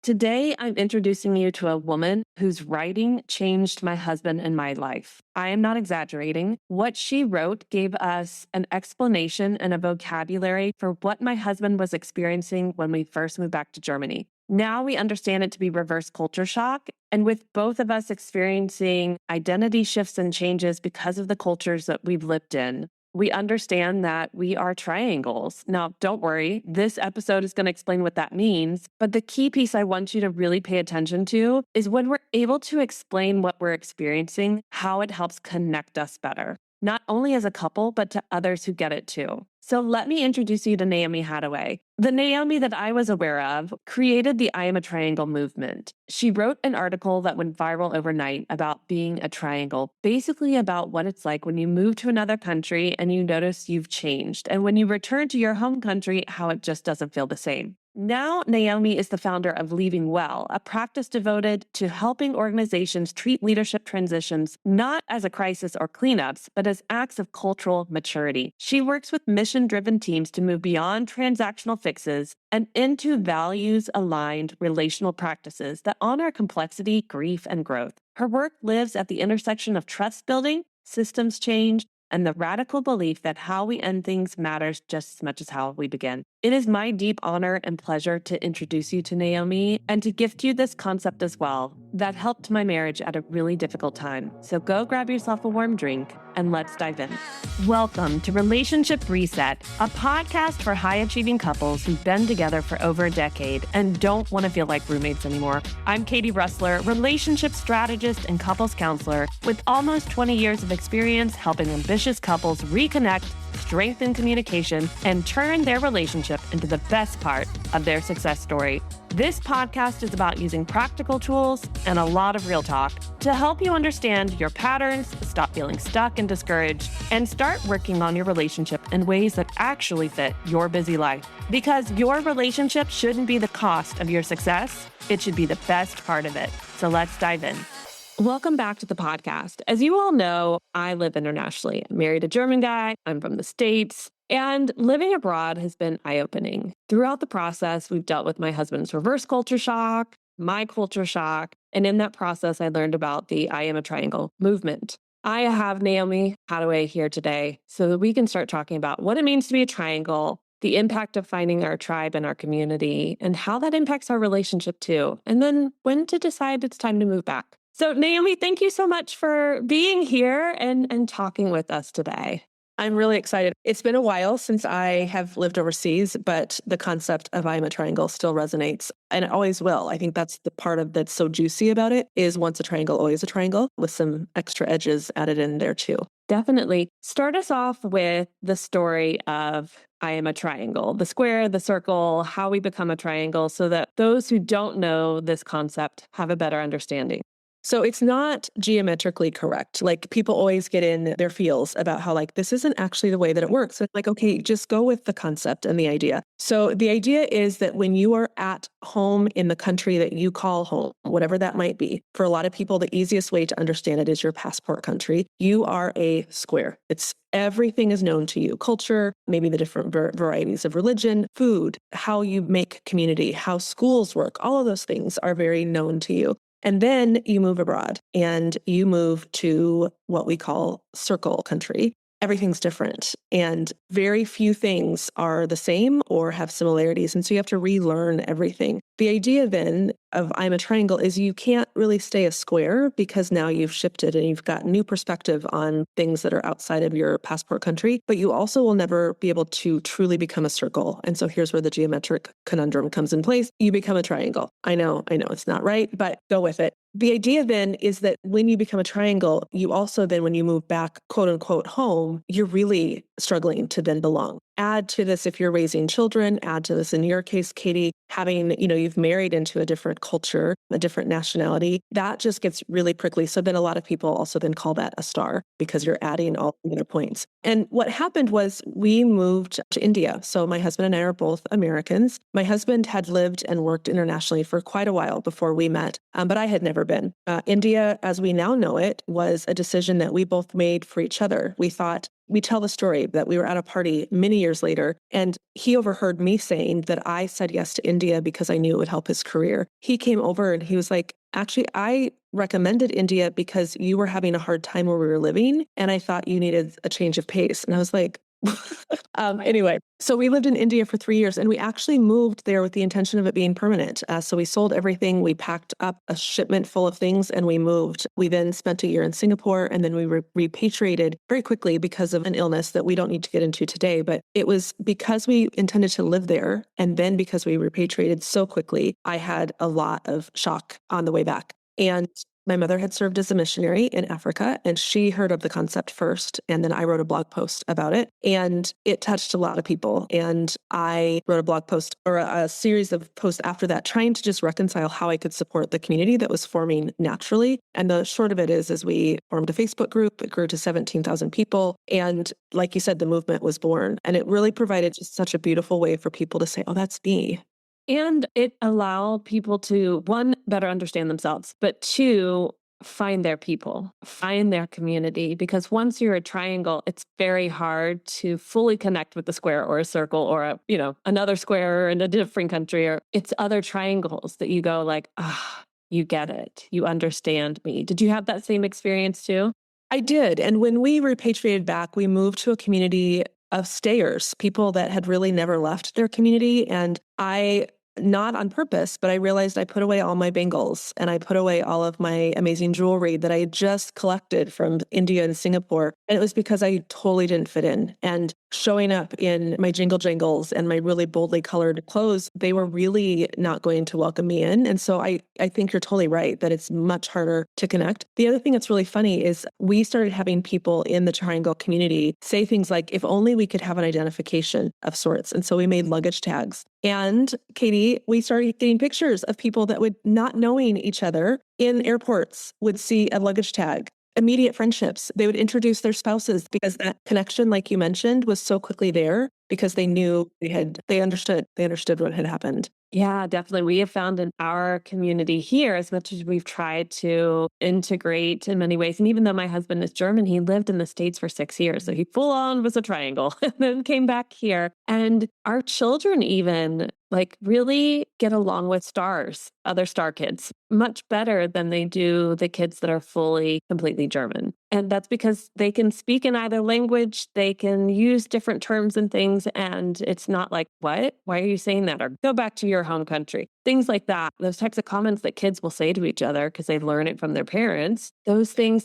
Today, I'm introducing you to a woman whose writing changed my husband and my life. I am not exaggerating. What she wrote gave us an explanation and a vocabulary for what my husband was experiencing when we first moved back to Germany. Now we understand it to be reverse culture shock. And with both of us experiencing identity shifts and changes because of the cultures that we've lived in, we understand that we are triangles. Now, don't worry, this episode is going to explain what that means. But the key piece I want you to really pay attention to is when we're able to explain what we're experiencing, how it helps connect us better, not only as a couple, but to others who get it too. So let me introduce you to Naomi Hathaway. The Naomi that I was aware of created the I Am a Triangle movement. She wrote an article that went viral overnight about being a triangle, basically about what it's like when you move to another country and you notice you've changed. And when you return to your home country, how it just doesn't feel the same. Now, Naomi is the founder of Leaving Well, a practice devoted to helping organizations treat leadership transitions not as a crisis or cleanups, but as acts of cultural maturity. She works with mission-driven teams to move beyond transactional fixes and into values-aligned relational practices that honor complexity, grief, and growth. Her work lives at the intersection of trust building, systems change, and the radical belief that how we end things matters just as much as how we begin. It is my deep honor and pleasure to introduce you to Naomi and to gift you this concept as well that helped my marriage at a really difficult time. So go grab yourself a warm drink and let's dive in. Welcome to Relationship Reset, a podcast for high-achieving couples who've been together for over a decade and don't want to feel like roommates anymore. I'm Katie Russler, relationship strategist and couples counselor with almost 20 years of experience helping ambitious couples reconnect, strengthen communication, and turn their relationship into the best part of their success story. This podcast is about using practical tools and a lot of real talk to help you understand your patterns, stop feeling stuck and discouraged, and start working on your relationship in ways that actually fit your busy life. Because your relationship shouldn't be the cost of your success, it should be the best part of it. So let's dive in. Welcome back to the podcast. As you all know, I live internationally. I'm married a German guy. I'm from the States. And living abroad has been eye-opening. Throughout the process, we've dealt with my husband's reverse culture shock, my culture shock, and in that process, I learned about the I Am a Triangle movement. I have Naomi Hathaway here today so that we can start talking about what it means to be a triangle, the impact of finding our tribe and our community, and how that impacts our relationship too, and then when to decide it's time to move back. So Naomi, thank you so much for being here and talking with us today. I'm really excited. It's been a while since I have lived overseas, but the concept of I Am a Triangle still resonates, and it always will. I think that's the part of that's so juicy about it is once a triangle, always a triangle, with some extra edges added in there too. Definitely. Start us off with the story of I Am a Triangle, the square, the circle, how we become a triangle, so that those who don't know this concept have a better understanding. So it's not geometrically correct. Like people always get in their feels about how like, this isn't actually the way that it works. So like, okay, just go with the concept and the idea. So the idea is that when you are at home in the country that you call home, whatever that might be, for a lot of people, the easiest way to understand it is your passport country. You are a square. It's everything is known to you. Culture, maybe the different varieties of religion, food, how you make community, how schools work, all of those things are very known to you. And then you move abroad and you move to what we call circle country. Everything's different and very few things are the same or have similarities. And so you have to relearn everything. The idea then of I'm a triangle is you can't really stay a square because now you've shifted and you've got new perspective on things that are outside of your passport country, but you also will never be able to truly become a circle. And so here's where the geometric conundrum comes in place. You become a triangle. I know it's not right, but go with it. The idea then is that when you become a triangle, you also then, when you move back, quote unquote, home, you're really struggling to then belong. Add to this, if you're raising children, add to this, in your case, Katie, having, you've married into a different culture, a different nationality, that just gets really prickly. So then a lot of people also then call that a star because you're adding all the other points. And what happened was we moved to India. So my husband and I are both Americans. My husband had lived and worked internationally for quite a while before we met, but I had never been. India, as we now know it, was a decision that we both made for each other. We thought, we tell the story that we were at a party many years later, and he overheard me saying that I said yes to India because I knew it would help his career. He came over and he was like, actually, I recommended India because you were having a hard time where we were living, and I thought you needed a change of pace. And I was like, anyway, so we lived in India for 3 years, and we actually moved there with the intention of it being permanent. So we sold everything. We packed up a shipment full of things and we moved. We then spent a year in Singapore, and then we repatriated very quickly because of an illness that we don't need to get into today. But it was because we intended to live there, and then because we repatriated so quickly, I had a lot of shock on the way back. And my mother had served as a missionary in Africa, and she heard of the concept first. And then I wrote a blog post about it, and it touched a lot of people. And I wrote a blog post, or a series of posts after that, trying to just reconcile how I could support the community that was forming naturally. And the short of it is we formed a Facebook group. It grew to 17,000 people. And like you said, the movement was born. And it really provided just such a beautiful way for people to say, oh, that's me. And it allowed people to, one, better understand themselves, but two, find their people, find their community. Because once you're a triangle, it's very hard to fully connect with the square or a circle or another square in a different country. Or it's other triangles that you go like, ah, you get it. You understand me. Did you have that same experience too? I did. And when we repatriated back, we moved to a community of stayers, people that had really never left their community. And not on purpose, but I realized I put away all my bangles and I put away all of my amazing jewelry that I had just collected from India and Singapore. And it was because I totally didn't fit in. And showing up in my jingle jangles and my really boldly colored clothes, they were really not going to welcome me in. And so I think you're totally right that it's much harder to connect. The other thing that's really funny is we started having people in the triangle community say things like, if only we could have an identification of sorts. And so we made luggage tags. And Katie, we started getting pictures of people that would, not knowing each other in airports, would see a luggage tag. Immediate friendships. They would introduce their spouses because that connection, like you mentioned, was so quickly there because they knew they understood what had happened. Yeah, definitely. We have found in our community here, as much as we've tried to integrate in many ways, and even though my husband is German, he lived in the States for 6 years. So he full on was a triangle and then came back here. And our children even really get along with other star kids, much better than they do the kids that are fully, completely German. And that's because they can speak in either language, they can use different terms and things, and it's not like, what? Why are you saying that? Or go back to your home country. Things like that. Those types of comments that kids will say to each other because they learn it from their parents. Those things,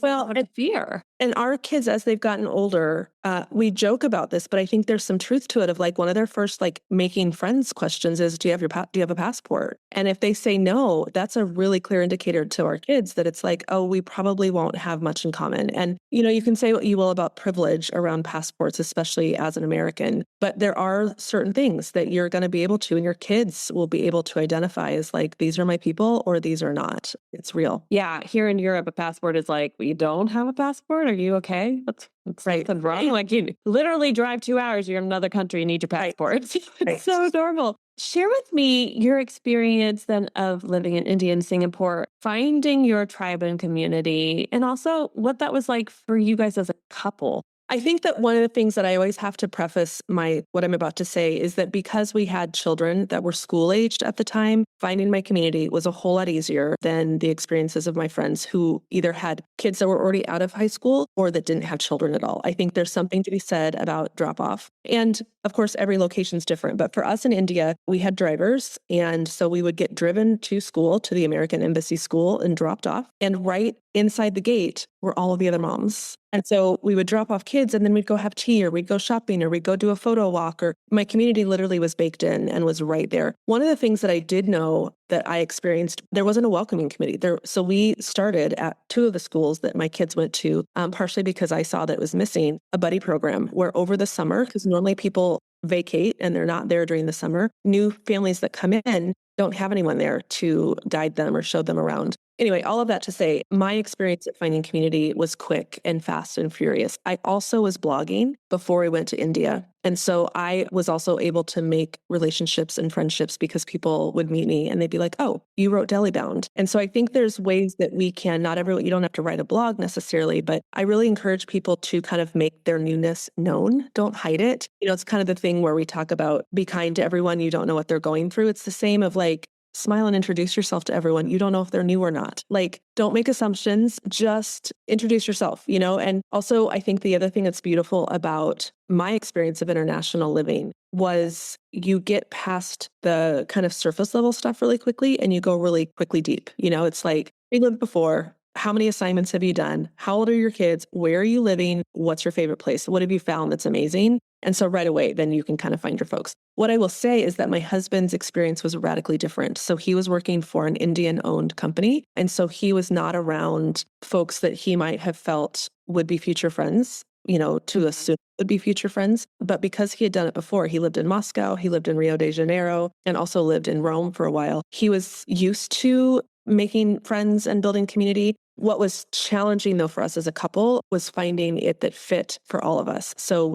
fear. And our kids, as they've gotten older, we joke about this, but I think there's some truth to it of one of their first making friends questions is, do you have a passport? And if they say no, that's a really clear indicator to our kids that it's like, oh, we probably won't have much in common. And, you can say what you will about privilege around passports, especially as an American, but there are certain things that you're going to be able to, and your kids will be able to identify as these are my people or these are not. It's real. Yeah. Here in Europe, a passport is you don't have a passport? Are you okay? What's right. Something wrong? You literally drive 2 hours, you're in another country, you need your passport. Right. It's so normal. Share with me your experience then of living in India and Singapore, finding your tribe and community, and also what that was like for you guys as a couple. I think that one of the things that I always have to preface what I'm about to say is that because we had children that were school-aged at the time, finding my community was a whole lot easier than the experiences of my friends who either had kids that were already out of high school or that didn't have children at all. I think there's something to be said about drop-off. And of course, every location is different. But for us in India, we had drivers. And so we would get driven to school, to the American Embassy school, and dropped off. And right inside the gate were all of the other moms. And so we would drop off kids and then we'd go have tea or we'd go shopping or we'd go do a photo walk, or my community literally was baked in and was right there. One of the things that I did know that I experienced, there wasn't a welcoming committee there. So we started at 2 of the schools that my kids went to, partially because I saw that it was missing, a buddy program where over the summer, because normally people vacate and they're not there during the summer, new families that come in don't have anyone there to guide them or show them around. Anyway, all of that to say, my experience at finding community was quick and fast and furious. I also was blogging before I went to India. And so I was also able to make relationships and friendships because people would meet me and they'd be like, oh, you wrote Delhi Bound. And so I think there's ways that we can, not everyone, you don't have to write a blog necessarily, but I really encourage people to kind of make their newness known. Don't hide it. It's kind of the thing where we talk about be kind to everyone. You don't know what they're going through. It's the same of like, smile and introduce yourself to everyone. You don't know if they're new or not. Like, don't make assumptions, just introduce yourself, And also, I think the other thing that's beautiful about my experience of international living was you get past the kind of surface level stuff really quickly and you go really quickly deep. It's like, we lived before. How many assignments have you done? How old are your kids? Where are you living? What's your favorite place? What have you found that's amazing? And so right away, then you can kind of find your folks. What I will say is that my husband's experience was radically different. So he was working for an Indian-owned company. And so he was not around folks that he might have felt would be future friends, to assume would be future friends. But because he had done it before, he lived in Moscow, he lived in Rio de Janeiro, and also lived in Rome for a while. He was used to making friends and building community. What was challenging though for us as a couple was finding it that fit for all of us. So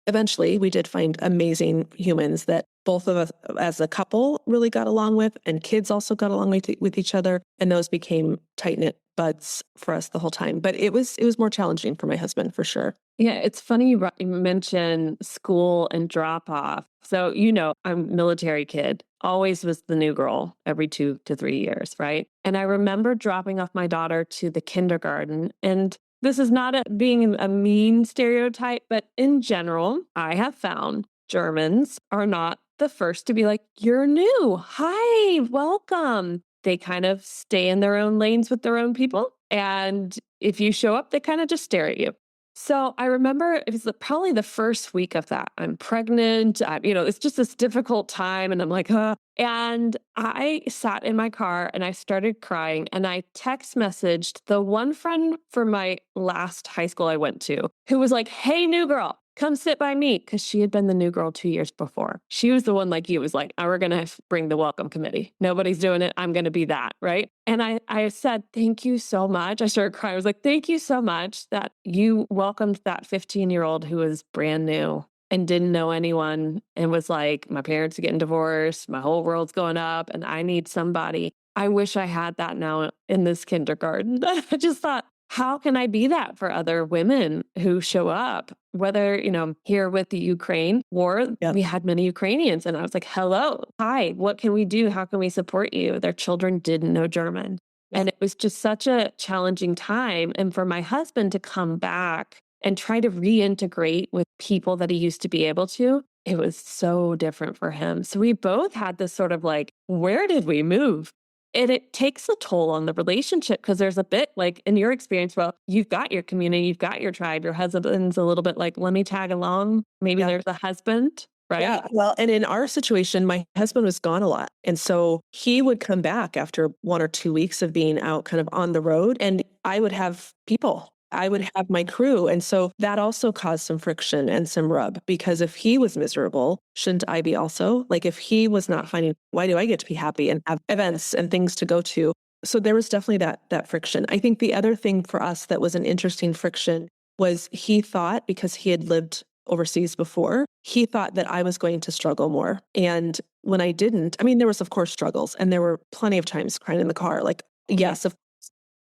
eventually we did find amazing humans that both of us as a couple really got along with, and kids also got along with each other. And those became tight-knit buds for us the whole time. But it was more challenging for my husband for sure. Yeah, it's funny you mention school and drop off. So, I'm a military kid, always was the new girl every 2 to 3 years, right? And I remember dropping off my daughter to the kindergarten. And this is not being a mean stereotype, but in general, I have found Germans are not the first to be like, you're new. Hi, welcome. They kind of stay in their own lanes with their own people. And if you show up, they kind of just stare at you. So I remember it was probably the first week of that. I'm pregnant. It's just this difficult time. And I'm like, huh. And I sat in my car and I started crying. And I text messaged the one friend from my last high school I went to who was like, hey, new girl, come sit by me. Because she had been the new girl 2 years before. She was the one like you was like, oh, we're going to bring the welcome committee. Nobody's doing it. I'm going to be that. Right. And I said, thank you so much. I started crying. I was like, thank you so much that you welcomed that 15-year-old who was brand new and didn't know anyone and was like, my parents are getting divorced. My whole world's going up and I need somebody. I wish I had that now in this kindergarten. I just thought, how can I be that for other women who show up? Whether, here with the Ukraine war, Yep. we had many Ukrainians and I was like, hello, hi, what can we do? How can we support you? Their children didn't know German. And it was just such a challenging time. And for my husband to come back and try to reintegrate with people that he used to be able to, it was so different for him. So we both had this sort of like, where did we move? And it takes a toll on the relationship because there's a bit like in your experience, well, you've got your community, you've got your tribe, your husband's a little bit like, let me tag along. Maybe there's a husband, right? Yeah. Well, and in our situation, my husband was gone a lot. And so he would come back after 1 or 2 weeks of being out kind of on the road, and I would have people. I would have my crew. And so that also caused some friction and some rub because if he was miserable, shouldn't I be also? Like if he was not finding, why do I get to be happy and have events and things to go to? So there was definitely that friction. I think the other thing for us that was an interesting friction was he thought because he had lived overseas before, he thought that I was going to struggle more. And when I didn't, I mean, there was of course struggles and there were plenty of times crying in the car, like, yes, of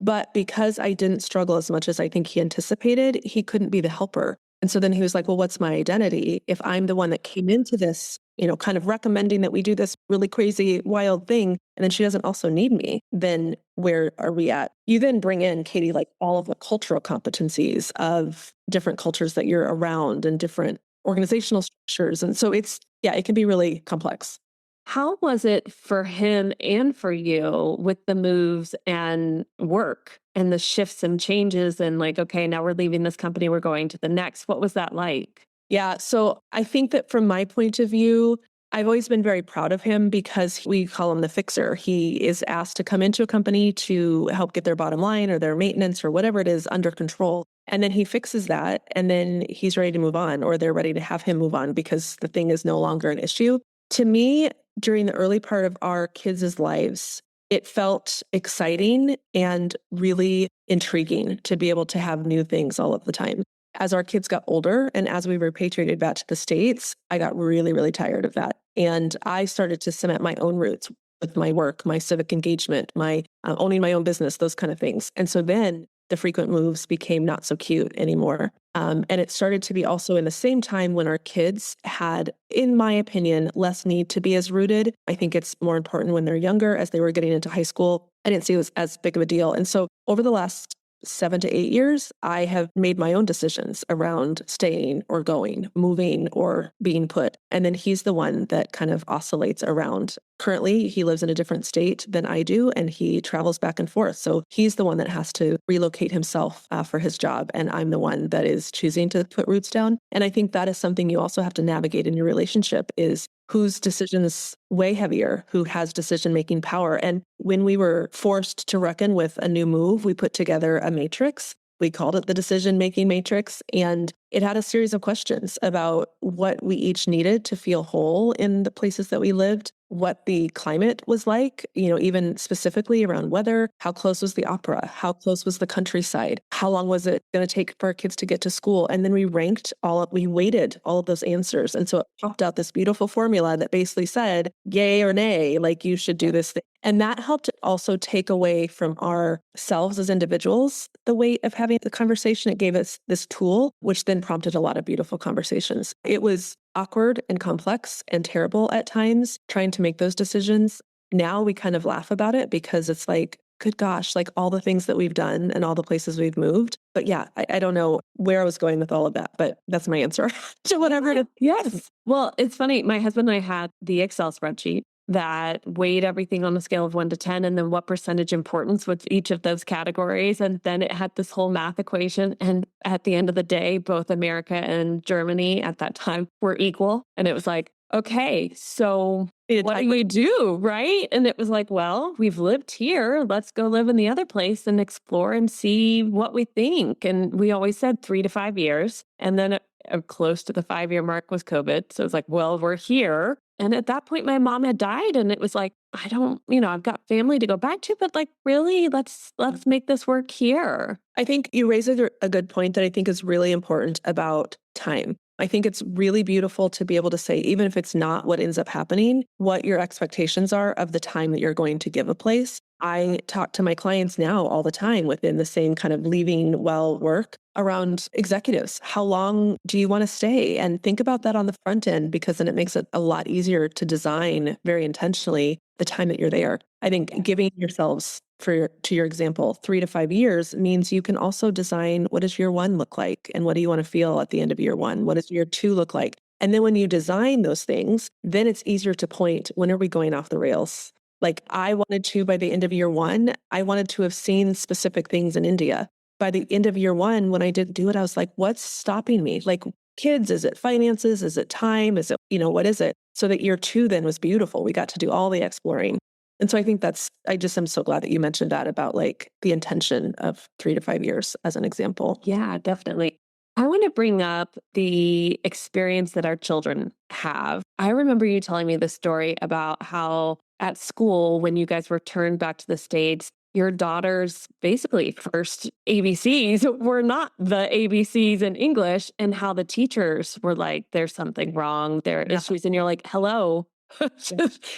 but because I didn't struggle as much as I think he anticipated, he couldn't be the helper. And so then he was like, well, what's my identity? If I'm the one that came into this, kind of recommending that we do this really crazy, wild thing, and then she doesn't also need me, then where are we at? You then bring in, Katie, like all of the cultural competencies of different cultures that you're around and different organizational structures. And so it can be really complex. How was it for him and for you with the moves and work and the shifts and changes and like, okay, now we're leaving this company, we're going to the next. What was that like? Yeah. So I think that from my point of view, I've always been very proud of him because we call him the fixer. He is asked to come into a company to help get their bottom line or their maintenance or whatever it is under control. And then he fixes that and then he's ready to move on or they're ready to have him move on because the thing is no longer an issue. To me, during the early part of our kids' lives, it felt exciting and really intriguing to be able to have new things all of the time. As our kids got older and as we repatriated back to the States, I got really, really tired of that. And I started to cement my own roots with my work, my civic engagement, my owning my own business, those kind of things. And so then the frequent moves became not so cute anymore. And it started to be also in the same time when our kids had, in my opinion, less need to be as rooted. I think it's more important when they're younger, as they were getting into high school. I didn't see it as big of a deal. And so over the last 7 to 8 years, I have made my own decisions around staying or going, moving or being put. And then he's the one that kind of oscillates around. Currently, he lives in a different state than I do, and he travels back and forth. So he's the one that has to relocate himself for his job. And I'm the one that is choosing to put roots down. And I think that is something you also have to navigate in your relationship is whose decisions weigh heavier, who has decision-making power. And when we were forced to reckon with a new move, we put together a matrix. We called it the decision-making matrix. And it had a series of questions about what we each needed to feel whole in the places that we lived, what the climate was like, even specifically around weather, how close was the opera, how close was the countryside, how long was it going to take for our kids to get to school. And then we we weighted all of those answers. And so it popped out this beautiful formula that basically said, yay or nay, like you should do this thing. And that helped also take away from ourselves as individuals the weight of having the conversation. It gave us this tool, which then prompted a lot of beautiful conversations. It was awkward and complex and terrible at times trying to make those decisions. Now we kind of laugh about it because it's like, good gosh, like all the things that we've done and all the places we've moved. But yeah, I don't know where I was going with all of that, but that's my answer to whatever it is. Yes. Well, it's funny. My husband and I had the Excel spreadsheet that weighed everything on a scale of 1 to 10, and then what percentage importance was each of those categories. And then it had this whole math equation. And at the end of the day, both America and Germany at that time were equal. And it was like, okay, so what do we do? Right. And it was like, well, we've lived here. Let's go live in the other place and explore and see what we think. And we always said 3 to 5 years. And then close to the 5-year mark was COVID. So it's like, well, we're here. And at that point, my mom had died. And it was like, I don't, I've got family to go back to, but like, really, let's make this work here. I think you raise a good point that I think is really important about time. I think it's really beautiful to be able to say, even if it's not what ends up happening, what your expectations are of the time that you're going to give a place. I talk to my clients now all the time within the same kind of leaving well work around executives. How long do you want to stay? And think about that on the front end, because then it makes it a lot easier to design very intentionally the time that you're there. I think giving yourselves, to your example, 3 to 5 years means you can also design what does year 1 look like? And what do you want to feel at the end of year 1? What does year 2 look like? And then when you design those things, then it's easier to point, when are we going off the rails? Like I wanted to, by the end of year 1, I wanted to have seen specific things in India. By the end of year 1, when I didn't do it, I was like, what's stopping me? Like kids, is it finances? Is it time? Is it, what is it? So that year 2 then was beautiful. We got to do all the exploring. And so I think I just am so glad that you mentioned that about like the intention of 3 to 5 years as an example. Yeah, definitely. I want to bring up the experience that our children have. I remember you telling me the story about how at school, when you guys returned back to the States, your daughter's basically first ABCs were not the ABCs in English, and how the teachers were like, there's something wrong, there are issues. And you're like, hello.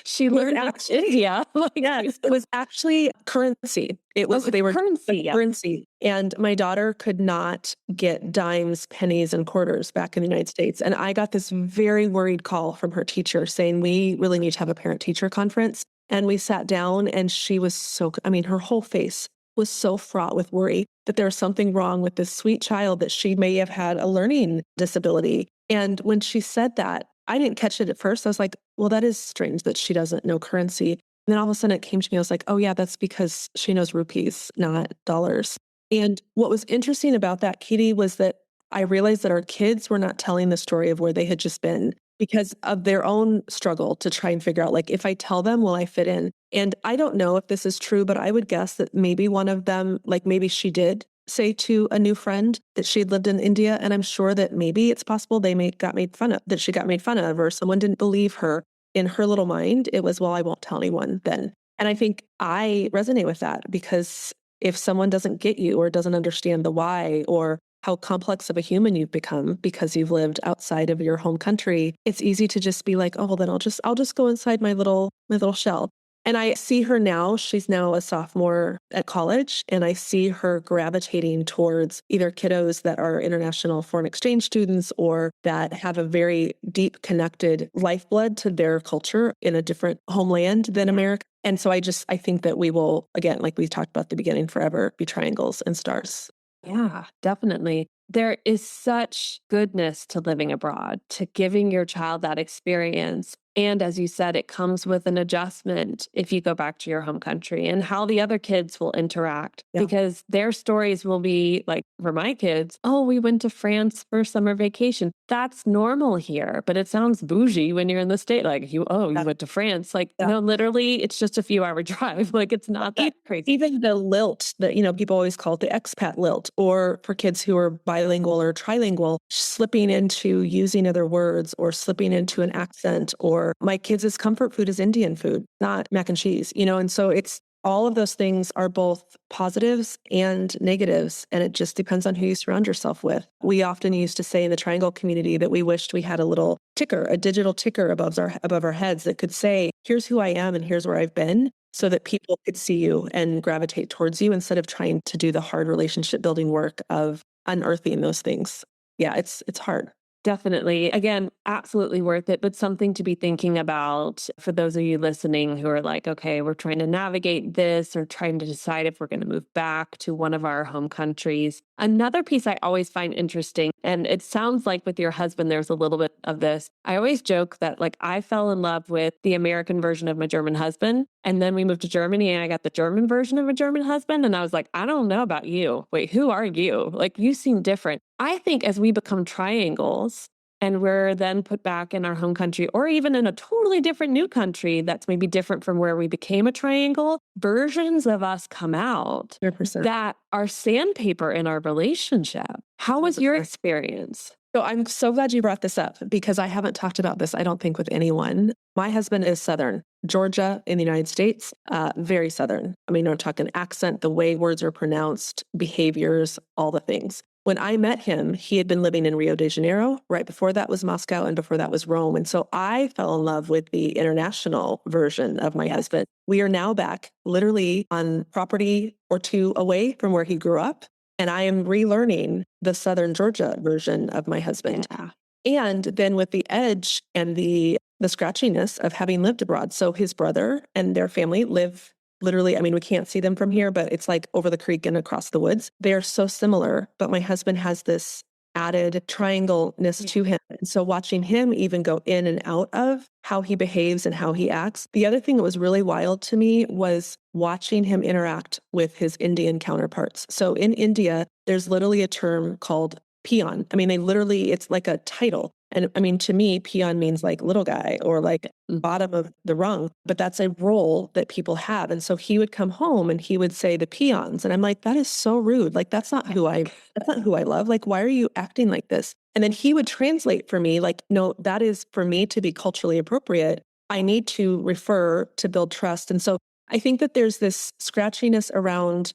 She learned out India. Yes, it was actually currency. It was currency. And my daughter could not get dimes, pennies, and quarters back in the United States. And I got this very worried call from her teacher saying, we really need to have a parent-teacher conference. And we sat down and she was her whole face was so fraught with worry that there was something wrong with this sweet child, that she may have had a learning disability. And when she said that, I didn't catch it at first. I was like, well, that is strange that she doesn't know currency. And then all of a sudden it came to me. I was like, oh yeah, that's because she knows rupees, not dollars. And what was interesting about that, Katie, was that I realized that our kids were not telling the story of where they had just been because of their own struggle to try and figure out, like, if I tell them, will I fit in? And I don't know if this is true, but I would guess that maybe one of them, like maybe she did say to a new friend that she had lived in India. And I'm sure that maybe it's possible got made fun of, or someone didn't believe her. In her little mind, it was, well, I won't tell anyone then. And I think I resonate with that because if someone doesn't get you or doesn't understand the why or how complex of a human you've become because you've lived outside of your home country, it's easy to just be like, oh, well, then I'll just go inside my little shell. And I see her now, she's now a sophomore at college, and I see her gravitating towards either kiddos that are international foreign exchange students or that have a very deep connected lifeblood to their culture in a different homeland than America. And so I think that we will, again, like we talked about at the beginning, forever be triangles and stars. Yeah, definitely. There is such goodness to living abroad, to giving your child that experience. And as you said, it comes with an adjustment if you go back to your home country and how the other kids will interact Yeah. because their stories will be like, for my kids, oh, we went to France for summer vacation. That's normal here, but it sounds bougie when you're in the state. Like, you Yeah. went to France. Like, Yeah. no, literally, it's just a few hour drive. Like, it's not that crazy. Even the lilt that, people always call it the expat lilt, or for kids who are bilingual or trilingual, slipping into using other words or slipping into an accent, or my kids' comfort food is Indian food, not mac and cheese, and so it's all of those things are both positives and negatives, and it just depends on who you surround yourself with. We often used to say in the triangle community that we wished we had a little ticker, a digital ticker above our heads that could say, here's who I am and here's where I've been, so that people could see you and gravitate towards you instead of trying to do the hard relationship building work of unearthing those things. Yeah, it's hard. Definitely. Again, absolutely worth it, but something to be thinking about for those of you listening who are like, okay, we're trying to navigate this or trying to decide if we're going to move back to one of our home countries. Another piece I always find interesting, and it sounds like with your husband, there's a little bit of this. I always joke that like I fell in love with the American version of my German husband. And then we moved to Germany and I got the German version of a German husband. And I was like, I don't know about you. Wait, who are you? Like, you seem different. I think as we become triangles and we're then put back in our home country or even in a totally different new country that's maybe different from where we became a triangle, versions of us come out 100%. that are sandpaper in our relationship. How was your experience? So I'm so glad you brought this up because I haven't talked about this, I don't think, with anyone. My husband is Southern, Georgia in the United States, very Southern. I mean, I'm talking accent, the way words are pronounced, behaviors, all the things. When I met him, he had been living in Rio de Janeiro. Right before that was Moscow, and before that was Rome. And so I fell in love with the international version of my husband. We are now back literally on property or two away from where he grew up. And I am relearning the Southern Georgia version of my husband. Yeah. And then with the edge and the scratchiness of having lived abroad. So his brother and their family live literally, I mean, we can't see them from here, but it's like over the creek and across the woods. They are so similar, but my husband has this added triangle-ness to him. And so watching him even go in and out of how he behaves and how he acts. The other thing that was really wild to me was watching him interact with his Indian counterparts. So in India, there's literally a term called peon. I mean, it's like a title. And I mean, to me, peon means like little guy or like bottom of the rung, but that's a role that people have. And so he would come home and he would say the peons. And I'm like, that is so rude. Like, that's not who I love. Like, why are you acting like this? And then he would translate for me, like, no, that is for me to be culturally appropriate. I need to refer to build trust. And so I think that there's this scratchiness around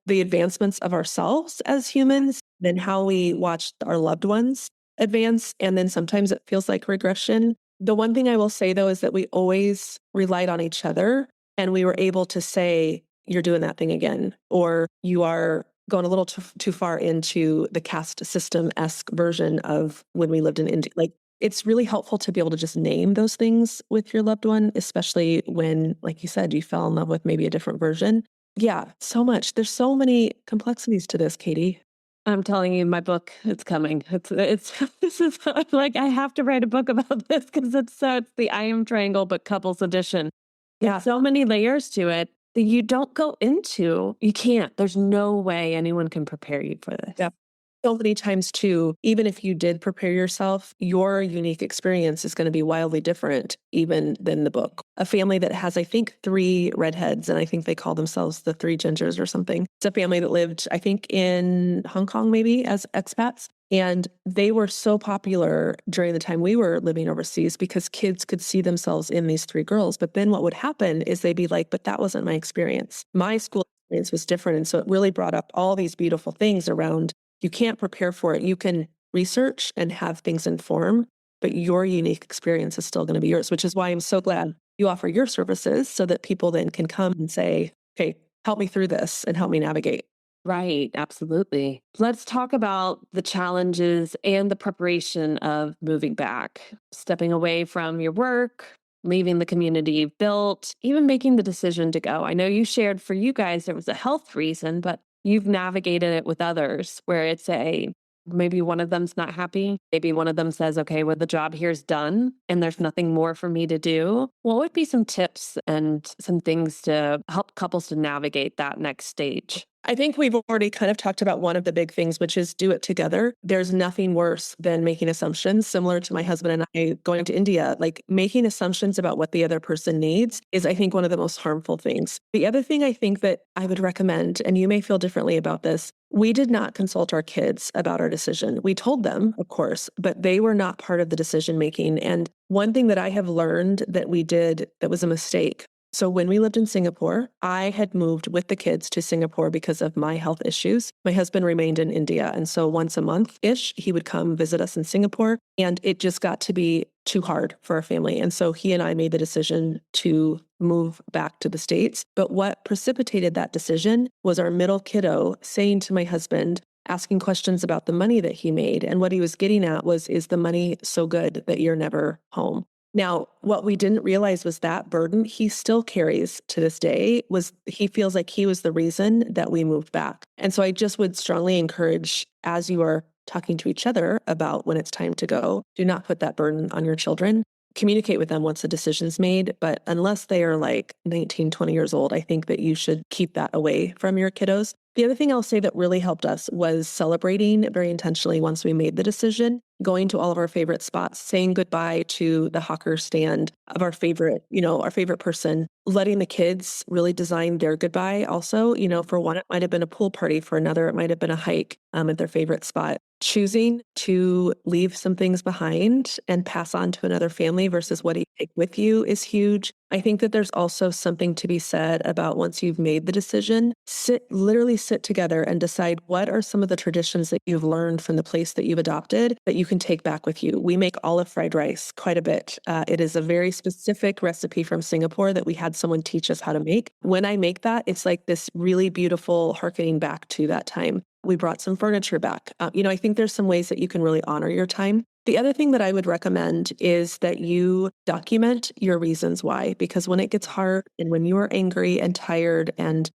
the advancements of ourselves as humans, then how we watch our loved ones advance. And then sometimes it feels like regression. The one thing I will say though, is that we always relied on each other and we were able to say, you're doing that thing again, or you are going a little too far into the caste system-esque version of when we lived in India. Like, it's really helpful to be able to just name those things with your loved one, especially when, like you said, you fell in love with maybe a different version. Yeah, so much. There's so many complexities to this, Katie. I'm telling you, my book, it's coming. It's this is like, I have to write a book about this because it's the I Am Triangle, but couples edition. Yeah. So many layers to it that you don't go into. You can't. There's no way anyone can prepare you for this. Yep. So many times too, even if you did prepare yourself, your unique experience is going to be wildly different even than the book. A family that has, I think, 3 redheads, and I think they call themselves the 3 gingers or something. It's a family that lived, I think, in Hong Kong maybe as expats. And they were so popular during the time we were living overseas because kids could see themselves in these 3 girls. But then what would happen is they'd be like, but that wasn't my experience. My school experience was different. And so it really brought up all these beautiful things around you can't prepare for it. You can research and have things inform, but your unique experience is still going to be yours, which is why I'm so glad you offer your services so that people then can come and say, okay, help me through this and help me navigate. Right, absolutely. Let's talk about the challenges and the preparation of moving back, stepping away from your work, leaving the community you've built, even making the decision to go. I know you shared for you guys there was a health reason, but you've navigated it with others where it's a maybe one of them's not happy. Maybe one of them says, okay, well, the job here's done and there's nothing more for me to do. What would be some tips and some things to help couples to navigate that next stage? I think we've already kind of talked about one of the big things, which is do it together. There's nothing worse than making assumptions, similar to my husband and I going to India. Like making assumptions about what the other person needs is, I think, one of the most harmful things. The other thing I think that I would recommend, and you may feel differently about this, we did not consult our kids about our decision. We told them, of course, but they were not part of the decision making. And one thing that I have learned that we did that was a mistake. So when we lived in Singapore, I had moved with the kids to Singapore because of my health issues. My husband remained in India. And so once a month-ish, he would come visit us in Singapore. And it just got to be too hard for our family. And so he and I made the decision to move back to the States. But what precipitated that decision was our middle kiddo saying to my husband, asking questions about the money that he made. And what he was getting at was, is the money so good that you're never home? Now, what we didn't realize was that burden he still carries to this day was he feels like he was the reason that we moved back. And so I just would strongly encourage, as you are talking to each other about when it's time to go, do not put that burden on your children. Communicate with them once the decision's made. But unless they are like 19, 20 years old, I think that you should keep that away from your kiddos. The other thing I'll say that really helped us was celebrating very intentionally once we made the decision, going to all of our favorite spots, saying goodbye to the hawker stand of our favorite, our favorite person, letting the kids really design their goodbye also. For one, it might have been a pool party. For another, it might have been a hike at their favorite spot. Choosing to leave some things behind and pass on to another family versus what you take with you is huge. I think that there's also something to be said about once you've made the decision, literally sit together and decide what are some of the traditions that you've learned from the place that you've adopted that you can take back with you. We make olive fried rice quite a bit. It is a very specific recipe from Singapore that we had someone teach us how to make. When I make that, it's like this really beautiful harkening back to that time. We brought some furniture back. I think there's some ways that you can really honor your time. The other thing that I would recommend is that you document your reasons why, because when it gets hard and when you are angry and tired and,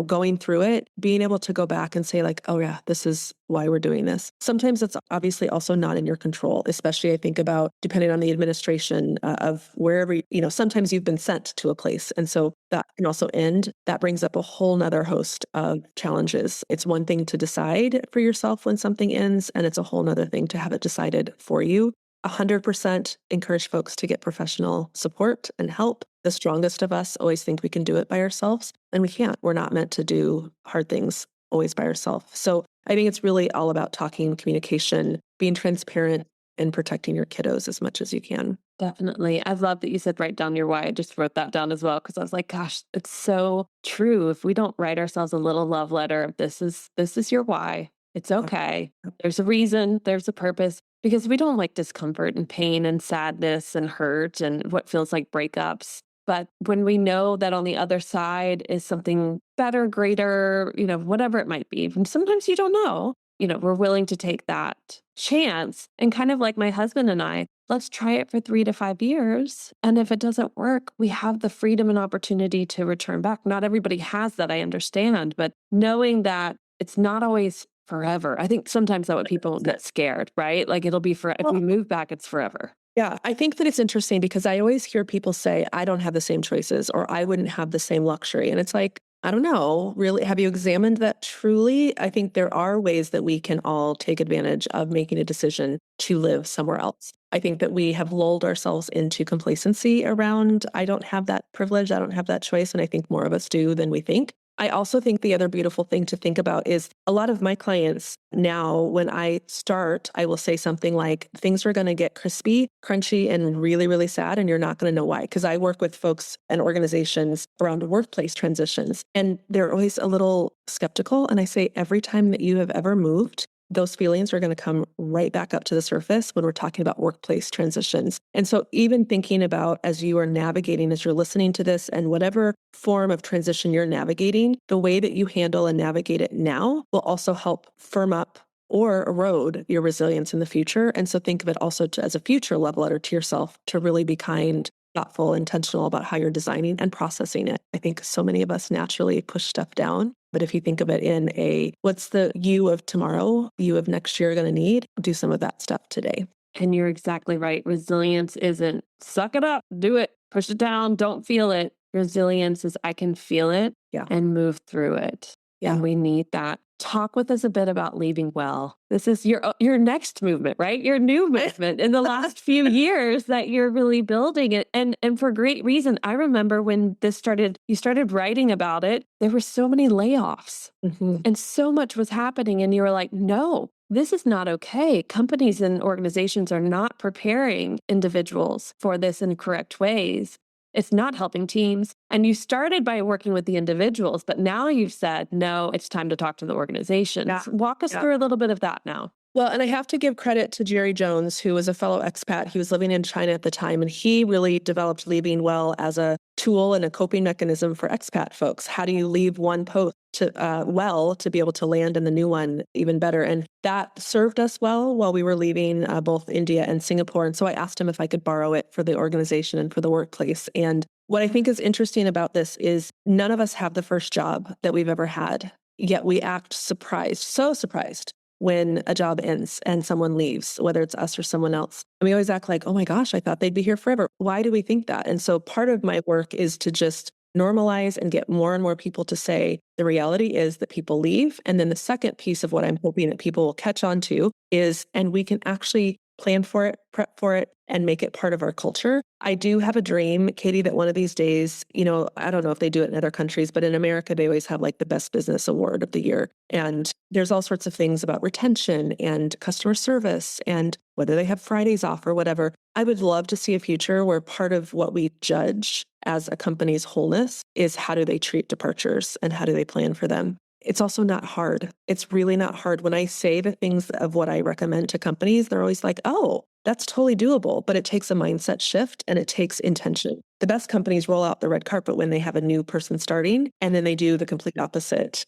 going through it, being able to go back and say like, oh yeah, this is why we're doing this. Sometimes it's obviously also not in your control, especially I think about depending on the administration of wherever, sometimes you've been sent to a place. And so that can also end. That brings up a whole nother host of challenges. It's one thing to decide for yourself when something ends, and it's a whole nother thing to have it decided for you. 100% encourage folks to get professional support and help. The strongest of us always think we can do it by ourselves, and we can't. We're not meant to do hard things always by ourselves. So I think it's really all about talking, communication, being transparent, and protecting your kiddos as much as you can. Definitely. I love that you said write down your why. I just wrote that down as well because I was like, gosh, it's so true. If we don't write ourselves a little love letter, this is your why. It's okay. There's a reason, there's a purpose because we don't like discomfort and pain and sadness and hurt and what feels like breakups. But when we know that on the other side is something better, greater, whatever it might be, and sometimes you don't know, we're willing to take that chance. And kind of like my husband and I, let's try it for 3 to 5 years. And if it doesn't work, we have the freedom and opportunity to return back. Not everybody has that, I understand, but knowing that it's not always forever. I think sometimes that what people get scared, right? Like it'll be if we move back, it's forever. Yeah, I think that it's interesting because I always hear people say, I don't have the same choices or I wouldn't have the same luxury. And it's like, I don't know, really, have you examined that truly? I think there are ways that we can all take advantage of making a decision to live somewhere else. I think that we have lulled ourselves into complacency around, I don't have that privilege, I don't have that choice, and I think more of us do than we think. I also think the other beautiful thing to think about is a lot of my clients now, when I start, I will say something like, things are going to get crispy, crunchy, and really, really sad. And you're not going to know why. Because I work with folks and organizations around workplace transitions, and they're always a little skeptical. And I say, every time that you have ever moved, those feelings are going to come right back up to the surface when we're talking about workplace transitions. And so even thinking about as you are navigating, as you're listening to this and whatever form of transition you're navigating, the way that you handle and navigate it now will also help firm up or erode your resilience in the future. And so think of it also as a future love letter to yourself to really be kind, thoughtful, intentional about how you're designing and processing it. I think so many of us naturally push stuff down. But if you think of it in a, what's the you of tomorrow, you of next year going to need, do some of that stuff today. And you're exactly right. Resilience isn't suck it up, do it, push it down, don't feel it. Resilience is I can feel it and move through it. Yeah. And we need that. Talk with us a bit about leaving well. This is your next movement, right? Your new movement in the last few years that you're really building it. And for great reason. I remember when this started, you started writing about it, there were so many layoffs and so much was happening. And you were like, no, this is not okay. Companies and organizations are not preparing individuals for this in correct ways. It's not helping teams. And you started by working with the individuals, but now you've said, no, it's time to talk to the organizations. Yeah. Walk us through a little bit of that now. Well, and I have to give credit to Jerry Jones, who was a fellow expat. He was living in China at the time, and he really developed leaving well as a tool and a coping mechanism for expat folks. How do you leave one post to be able to land in the new one even better? And that served us well while we were leaving both India and Singapore. And so I asked him if I could borrow it for the organization and for the workplace. And what I think is interesting about this is none of us have the first job that we've ever had, yet we act surprised, so surprised when a job ends and someone leaves, whether it's us or someone else. And we always act like, oh my gosh, I thought they'd be here forever. Why do we think that? And so part of my work is to just normalize and get more and more people to say, the reality is that people leave. And then the second piece of what I'm hoping that people will catch on to is, and we can actually plan for it, prep for it, and make it part of our culture. I do have a dream, Katie, that one of these days, I don't know if they do it in other countries, but in America, they always have like the best business award of the year. And there's all sorts of things about retention and customer service and whether they have Fridays off or whatever. I would love to see a future where part of what we judge as a company's wholeness is how do they treat departures and how do they plan for them. It's also not hard. It's really not hard. When I say the things of what I recommend to companies, they're always like, oh, that's totally doable. But it takes a mindset shift and it takes intention. The best companies roll out the red carpet when they have a new person starting, and then they do the complete opposite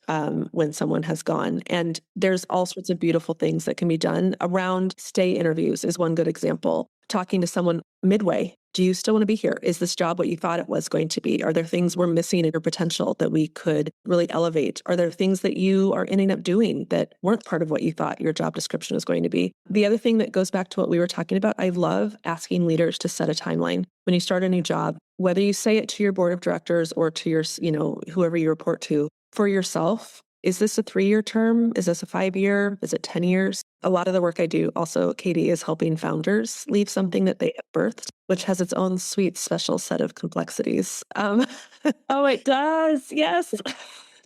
when someone has gone. And there's all sorts of beautiful things that can be done around stay interviews is one good example. Talking to someone midway. Do you still want to be here? Is this job what you thought it was going to be? Are there things we're missing in your potential that we could really elevate? Are there things that you are ending up doing that weren't part of what you thought your job description was going to be? The other thing that goes back to what we were talking about, I love asking leaders to set a timeline. When you start a new job, whether you say it to your board of directors or to your, whoever you report to, for yourself, is this a 3-year term? Is this a 5-year? Is it 10 years? A lot of the work I do also, Katie, is helping founders leave something that they have birthed, which has its own sweet, special set of complexities. Oh, it does. Yes.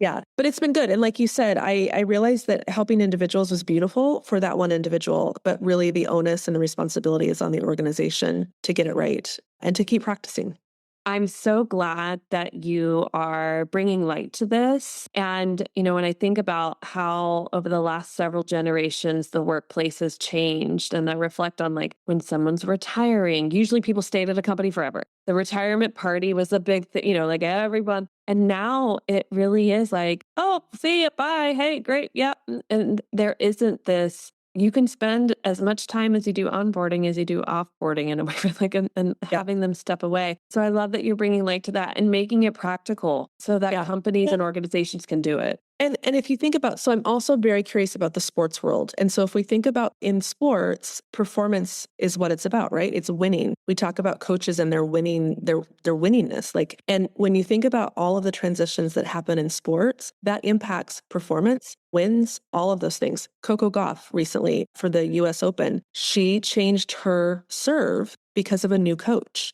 Yeah, but it's been good. And like you said, I realized that helping individuals was beautiful for that one individual, but really the onus and the responsibility is on the organization to get it right and to keep practicing. I'm so glad that you are bringing light to this. And, when I think about how over the last several generations, the workplace has changed, and I reflect on like when someone's retiring, usually people stayed at a company forever. The retirement party was a big thing, like everyone. And now it really is like, oh, see you, bye. Hey, great. Yeah. And there isn't this. You can spend as much time as you do onboarding as you do offboarding in a way, like, and having them step away. So I love that you're bringing light to that and making it practical so that companies and organizations can do it. And if you think about, so I'm also very curious about the sports world. And so if we think about in sports, performance is what it's about, right? It's winning. We talk about coaches and their winning, their winningness. And when you think about all of the transitions that happen in sports, that impacts performance, wins, all of those things. Coco Gauff recently for the US Open, she changed her serve because of a new coach.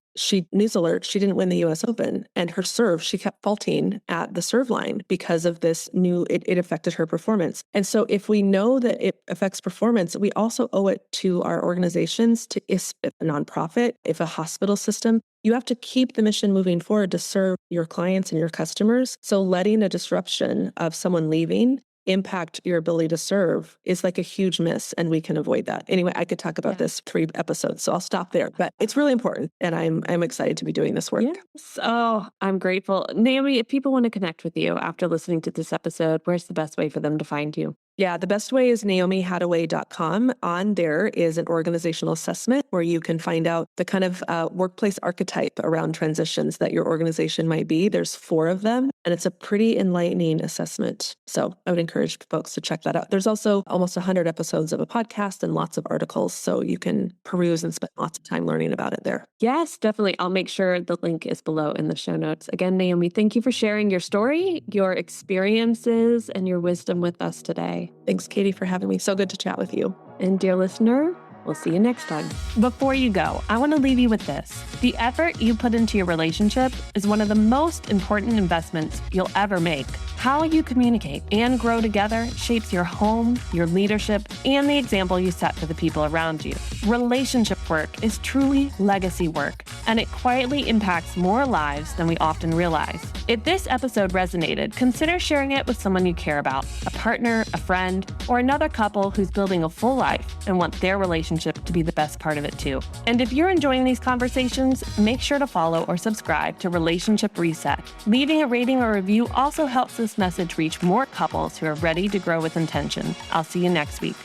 News alert, she didn't win the US Open, and her serve, she kept faulting at the serve line because of this new, it affected her performance. And so if we know that it affects performance, we also owe it to our organizations, to if a nonprofit, if a hospital system, you have to keep the mission moving forward to serve your clients and your customers. So letting a disruption of someone leaving impact your ability to serve is like a huge miss, and we can avoid that. Anyway, I could talk about this 3 episodes, so I'll stop there. But it's really important, and I'm excited to be doing this work. Yes. Oh, I'm grateful. Naomi, if people want to connect with you after listening to this episode, where's the best way for them to find you? Yeah, the best way is naomihathaway.com. On there is an organizational assessment where you can find out the kind of workplace archetype around transitions that your organization might be. There's 4 of them, and it's a pretty enlightening assessment. So I would encourage folks to check that out. There's also almost 100 episodes of a podcast and lots of articles, so you can peruse and spend lots of time learning about it there. Yes, definitely. I'll make sure the link is below in the show notes. Again, Naomi, thank you for sharing your story, your experiences, and your wisdom with us today. Thanks, Katie, for having me. So good to chat with you. And dear listener, we'll see you next time. Before you go, I want to leave you with this. The effort you put into your relationship is one of the most important investments you'll ever make. How you communicate and grow together shapes your home, your leadership, and the example you set for the people around you. Relationship work is truly legacy work, and it quietly impacts more lives than we often realize. If this episode resonated, consider sharing it with someone you care about, a partner, a friend, or another couple who's building a full life and want their relationship to be the best part of it too. And if you're enjoying these conversations, make sure to follow or subscribe to Relationship Reset. Leaving a rating or review also helps this message reach more couples who are ready to grow with intention. I'll see you next week.